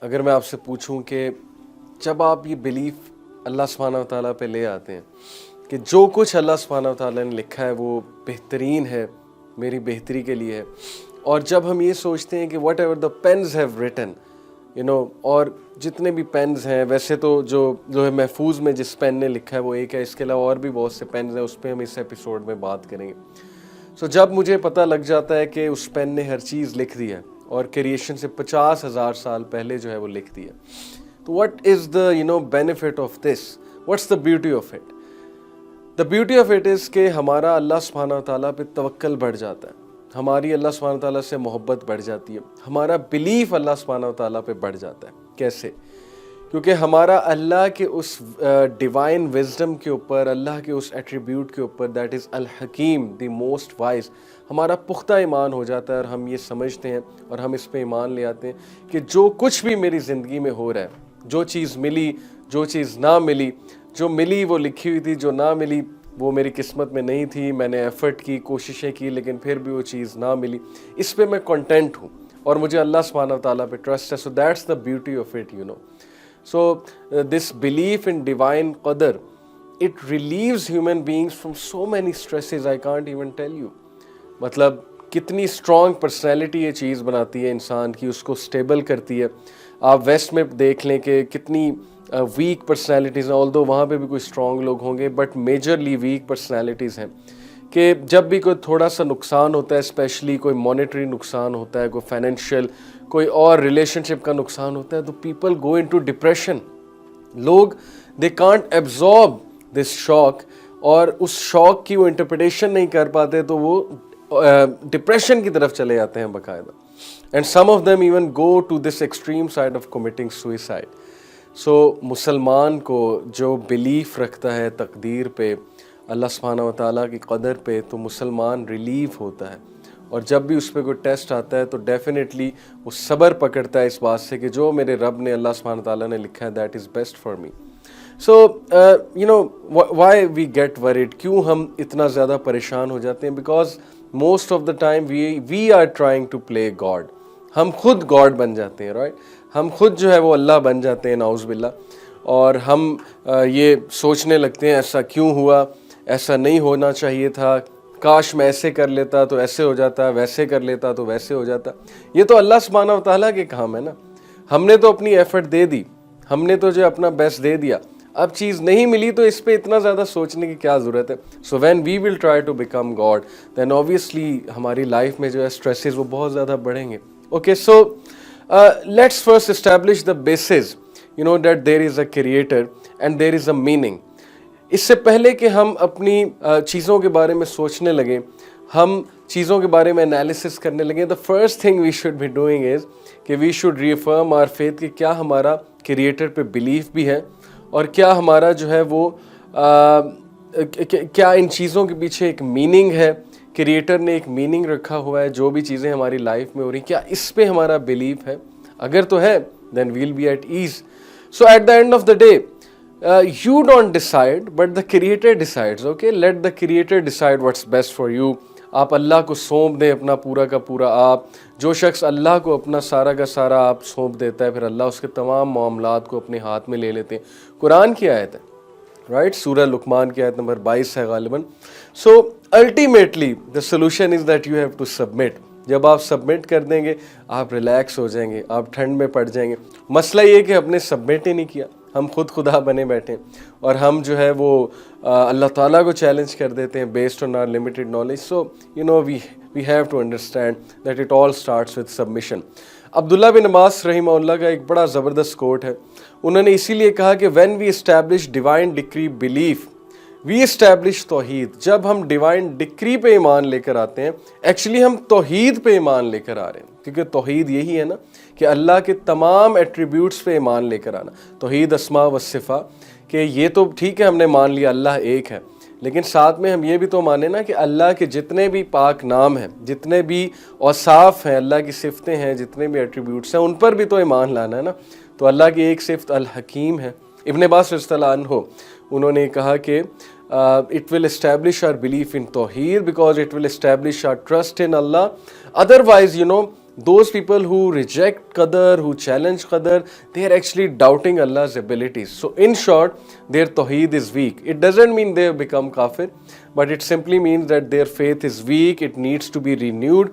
اگر میں آپ سے پوچھوں کہ جب آپ یہ بلیف اللہ سبحانہ و تعالیٰ پہ لے آتے ہیں کہ جو کچھ اللہ سبحانہ و تعالیٰ نے لکھا ہے وہ بہترین ہے، میری بہتری کے لیے ہے، اور جب ہم یہ سوچتے ہیں کہ whatever the pens have written اور جتنے بھی پینز ہیں، ویسے تو جو ہے محفوظ میں جس پین نے لکھا ہے وہ ایک ہے، اس کے علاوہ اور بھی بہت سے پینز ہیں، اس پہ ہم اس ایپیسوڈ میں بات کریں گے۔ سو جب مجھے پتہ لگ جاتا ہے کہ اس پین نے ہر چیز لکھ دی ہے اور کریشن سے 50,000 سال پہلے جو ہے وہ لکھ دی ہے، تو what is the benefit of this? What's the beauty of it? The beauty of it is کہ ہمارا اللہ سبحانہ و تعالیٰ پہ توکل بڑھ جاتا ہے، ہماری اللہ سبحانہ و تعالیٰ سے محبت بڑھ جاتی ہے، ہمارا بلیف اللہ سبحانہ و تعالیٰ پہ بڑھ جاتا ہے۔ کیسے؟ کیونکہ ہمارا اللہ کے اس ڈیوائن وزڈم کے اوپر، اللہ کے اس ایٹریبیوٹ کے اوپر، دیٹ از الحکیم، دی موسٹ وائز، ہمارا پختہ ایمان ہو جاتا ہے، اور ہم یہ سمجھتے ہیں اور ہم اس پہ ایمان لے آتے ہیں کہ جو کچھ بھی میری زندگی میں ہو رہا ہے، جو چیز ملی، جو چیز نہ ملی، جو ملی وہ لکھی ہوئی تھی، جو نہ ملی وہ میری قسمت میں نہیں تھی، میں نے ایفرٹ کی، کوششیں کی، لیکن پھر بھی وہ چیز نہ ملی، اس پہ میں کنٹینٹ ہوں اور مجھے اللہ سبحانہ و تعالیٰ پہ ٹرسٹ ہے۔ So that's the beauty of it So this belief in divine qadar, it relieves human beings from so many stresses I can't even tell you. مطلب کتنی اسٹرانگ پرسنالٹی یہ چیز بناتی ہے انسان کی، اس کو اسٹیبل کرتی ہے۔ آپ ویسٹ میں دیکھ لیں کہ کتنی ویک پرسنالٹیز ہیں، although وہاں پہ بھی کوئی اسٹرانگ لوگ ہوں گے، بٹ میجرلی ویک پرسنالٹیز ہیں کہ جب بھی کوئی تھوڑا سا نقصان ہوتا ہے، اسپیشلی کوئی مانیٹری نقصان ہوتا ہے، کوئی فائنینشیل، کوئی اور ریلیشن شپ کا نقصان ہوتا ہے، تو پیپل گو انٹو ڈپریشن۔ لوگ دے کانٹ ایبزارب دس شاک، اور اس شاک کی وہ انٹرپریٹیشن نہیں کر پاتے، تو وہ ڈپریشن کی طرف چلے جاتے ہیں باقاعدہ۔ And some of them even go to this extreme side of committing suicide. So مسلمان کو جو بلیف رکھتا ہے تقدیر پہ، اللہ سبحانہ و تعالیٰ کی قدر پہ، تو مسلمان ریلیف ہوتا ہے، اور جب بھی اس پہ کوئی ٹیسٹ آتا ہے تو ڈیفینیٹلی وہ صبر پکڑتا ہے اس بات سے کہ جو میرے رب نے، اللہ سبحانہ و تعالیٰ نے لکھا ہے، that is best for me. So why we get worried, کیوں ہم اتنا زیادہ پریشان ہو جاتے ہیں؟ Because most of the time we are trying to play God, ہم خود گاڈ بن جاتے ہیں، رائٹ؟ ہم خود جو ہے وہ اللہ بن جاتے ہیں، نعوذ باللہ، اور ہم یہ سوچنے لگتے ہیں ایسا کیوں ہوا، ایسا نہیں ہونا چاہیے تھا، کاش میں ایسے کر لیتا تو ایسے ہو جاتا، ویسے کر لیتا تو ویسے ہو جاتا۔ یہ تو اللہ سبحانہ و تعالیٰ کے کام ہے نا، ہم نے تو اپنی ایفرٹ دے دی، ہم نے تو جو اپنا بیسٹ دے دیا، اب چیز نہیں ملی تو اس پہ اتنا زیادہ سوچنے کی کیا ضرورت ہے؟ So when we will try to become God, then obviously ہماری لائف میں جو ہے اسٹریسز وہ بہت زیادہ بڑھیں گے۔ Okay, so let's first establish the basis that there is a creator and there is a meaning. اس سے پہلے کہ ہم اپنی چیزوں کے بارے میں سوچنے لگیں، ہم چیزوں کے بارے میں انالیسس کرنے لگیں، the first thing we should be doing is کہ we should reaffirm our faith کہ کیا ہمارا کریٹر پہ بلیف بھی ہے، اور کیا ہمارا جو ہے وہ کیا ان چیزوں کے پیچھے ایک میننگ ہے، کریٹر نے ایک میننگ رکھا ہوا ہے، جو بھی چیزیں ہماری لائف میں ہو رہی ہیں کیا اس پہ ہمارا بلیف ہے؟ اگر تو ہے then we'll be at ease. So at the end of the day, you don't decide, but the creator decides. Okay, let the creator decide what's best for you. آپ اللہ کو سونپ دیں اپنا پورا کا پورا۔ آپ جو شخص اللہ کو اپنا سارا کا سارا آپ سونپ دیتا ہے، پھر اللہ اس کے تمام معاملات کو اپنے ہاتھ میں لے لیتے ہیں۔ قرآن کی آیت ہے، رائٹ؟ سورہ لقمان کی آیت نمبر 22 ہے غالباً۔ So ultimately the solution is that you have to submit. جب آپ سبمٹ کر دیں گے آپ ریلیکس ہو جائیں گے، آپ ٹھنڈ میں پڑ جائیں گے۔ مسئلہ یہ کہ ہم نے سبمٹ ہی نہیں کیا، ہم خود خدا بنے بیٹھے ہیں، اور ہم جو ہے وہ اللہ تعالیٰ کو چیلنج کر دیتے ہیں based on our limited knowledge. So we have to understand that it all starts with submission. Abdullah bin Abbas رحمہ اللہ کا ایک بڑا زبردست کوٹ ہے، انہوں نے اسی لیے کہا کہ when we establish divine decree belief we establish توحید۔ جب ہم ڈیوائن ڈکری پہ ایمان لے کر آتے ہیں، ایکچولی ہم توحید پہ ایمان لے کر آ رہے ہیں، کیونکہ توحید یہی ہے نا کہ اللہ کے تمام ایٹریبیوٹس پہ ایمان لے کر آنا۔ توحید اسماء و صفات، کہ یہ تو ٹھیک ہے ہم نے مان لیا اللہ ایک ہے، لیکن ساتھ میں ہم یہ بھی تو مانیں نا کہ اللہ کے جتنے بھی پاک نام ہیں، جتنے بھی اوصاف ہیں، اللہ کی صفتیں ہیں، جتنے بھی ایٹریبیوٹس ہیں، ان پر بھی تو ایمان لانا ہے نا۔ تو اللہ کی ایک صفت الحکیم ہے۔ ابن عباس رضی اللہ عنہ انہوں نے کہا کہ it will establish our belief in Tawheed because it will establish our trust in Allah. Otherwise, those people who reject qadar, who challenge qadar, they are actually doubting Allah's abilities. So in short, their tawheed is weak. It doesn't mean they have become kafir, but it simply means that their faith is weak, it needs to be renewed.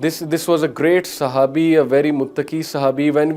this was a great sahabi, a very muttaqi sahabi, when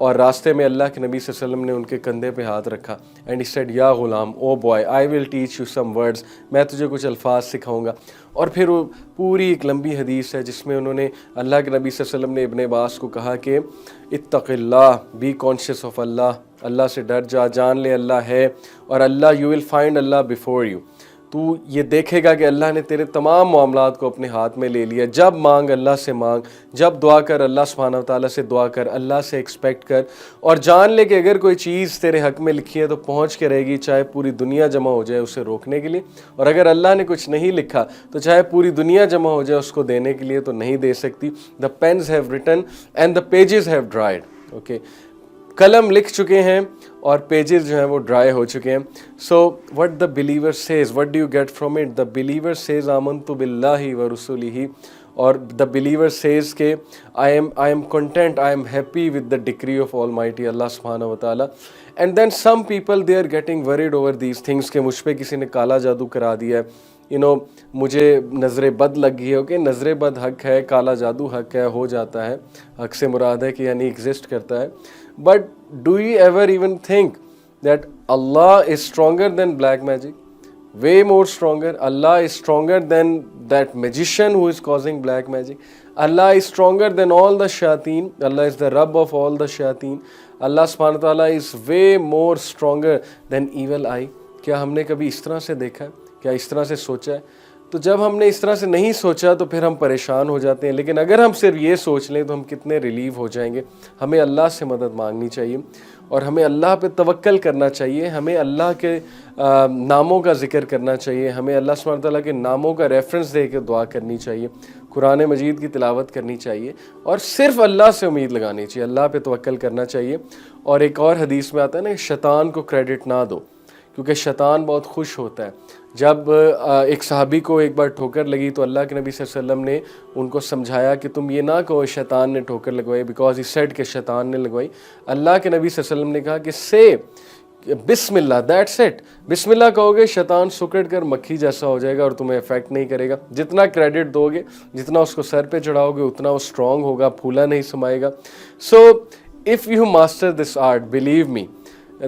اور راستے میں اللہ کے نبی صلی اللہ علیہ وسلم نے ان کے کندھے پہ ہاتھ رکھا اینڈ ہی سیڈ یا غلام O boy I will teach you some words, میں تجھے کچھ الفاظ سکھاؤں گا. اور پھر وہ پوری ایک لمبی حدیث ہے جس میں انہوں نے اللہ کے نبی صلی اللہ علیہ وسلم نے ابن عباس کو کہا کہ اتق اللہ، be conscious of Allah, Allah سے ڈر جا، جان لے اللہ ہے، اور Allah you will find Allah before you, تو یہ دیکھے گا کہ اللہ نے تیرے تمام معاملات کو اپنے ہاتھ میں لے لیا. جب مانگ اللہ سے مانگ، جب دعا کر اللہ سبحانہ و تعالیٰ سے دعا کر، اللہ سے ایکسپیکٹ کر، اور جان لے کہ اگر کوئی چیز تیرے حق میں لکھی ہے تو پہنچ کے رہے گی، چاہے پوری دنیا جمع ہو جائے اسے روکنے کے لیے، اور اگر اللہ نے کچھ نہیں لکھا تو چاہے پوری دنیا جمع ہو جائے اس کو دینے کے لیے تو نہیں دے سکتی. The pens have written and the pages have dried. Okay, قلم لکھ چکے ہیں اور پیجز جو ہیں وہ ڈرائی ہو چکے ہیں. So what the believer says, what do you get from it? The believer says آمنت باللہ ورسولہ، اور دا بلیور سیز کہ I am content, I am happy with the decree of almighty Allah سبحانہ و تعالیٰ. And then some people they are getting worried over these things کہ مجھ پہ کسی نے کالا جادو کرا دیا ہے، مجھے نظر بد لگ گئی ہے. اوکے، نظر بد حق ہے، کالا جادو حق ہے، ہو جاتا ہے. حق سے مراد ہے کہ یعنی ایگزسٹ کرتا ہے. But do you ever even think that Allah is stronger than black magic? Way more stronger. Allah is stronger than that magician who is causing black magic. Allah is stronger than all the shayateen. Allah is the Rabb of all the shayateen. Allah subhanahu wa ta'ala is way more stronger than evil eye. کیا ہم نے کبھی اس طرح سے دیکھا ہے؟ کیا اس طرح سے سوچا ہے؟ تو جب ہم نے اس طرح سے نہیں سوچا تو پھر ہم پریشان ہو جاتے ہیں. لیکن اگر ہم صرف یہ سوچ لیں تو ہم کتنے ریلیو ہو جائیں گے. ہمیں اللہ سے مدد مانگنی چاہیے اور ہمیں اللہ پہ توکل کرنا چاہیے. ہمیں اللہ کے ناموں کا ذکر کرنا چاہیے. ہمیں اللہ سبحانہ تعالیٰ کے ناموں کا ریفرنس دے کے دعا کرنی چاہیے. قرآن مجید کی تلاوت کرنی چاہیے اور صرف اللہ سے امید لگانی چاہیے. اللہ پہ توکل کرنا چاہیے. اور ایک اور حدیث میں آتا ہے نا، شیطان کو کریڈٹ نہ دو، کیونکہ شیطان بہت خوش ہوتا ہے. جب ایک صحابی کو ایک بار ٹھوکر لگی تو اللہ کے نبی صلی اللہ علیہ وسلم نے ان کو سمجھایا کہ تم یہ نہ کہو شیطان نے ٹھوکر لگوائی، بیکاز ہی سیڈ کہ شیطان نے لگوائی. اللہ کے نبی صلی اللہ علیہ وسلم نے کہا کہ سے بسم اللہ، دیٹس اٹ. بسم اللہ کہو گے شیطان سکڑ کر مکھی جیسا ہو جائے گا اور تمہیں افیکٹ نہیں کرے گا. جتنا کریڈٹ دو گے، جتنا اس کو سر پہ چڑھاؤ گے، اتنا وہ اسٹرانگ ہوگا، پھولا نہیں سمائے گا. So if you master this art, believe me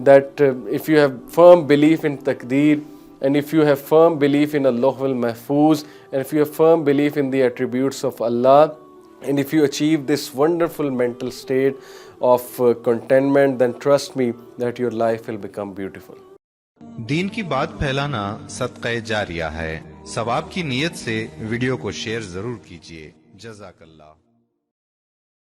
that if you have firm belief in Taqdeer, and if you have firm belief in Allah al-Mahfuz, and if you have firm belief in the attributes of Allah, and if you achieve this wonderful mental state of contentment, then trust me that your life will become beautiful. دین کی بات پھیلانا صدقہ جاریہ ہے. ثواب کی نیت سے ویڈیو کو شیئر ضرور کیجیے. جزاک اللہ.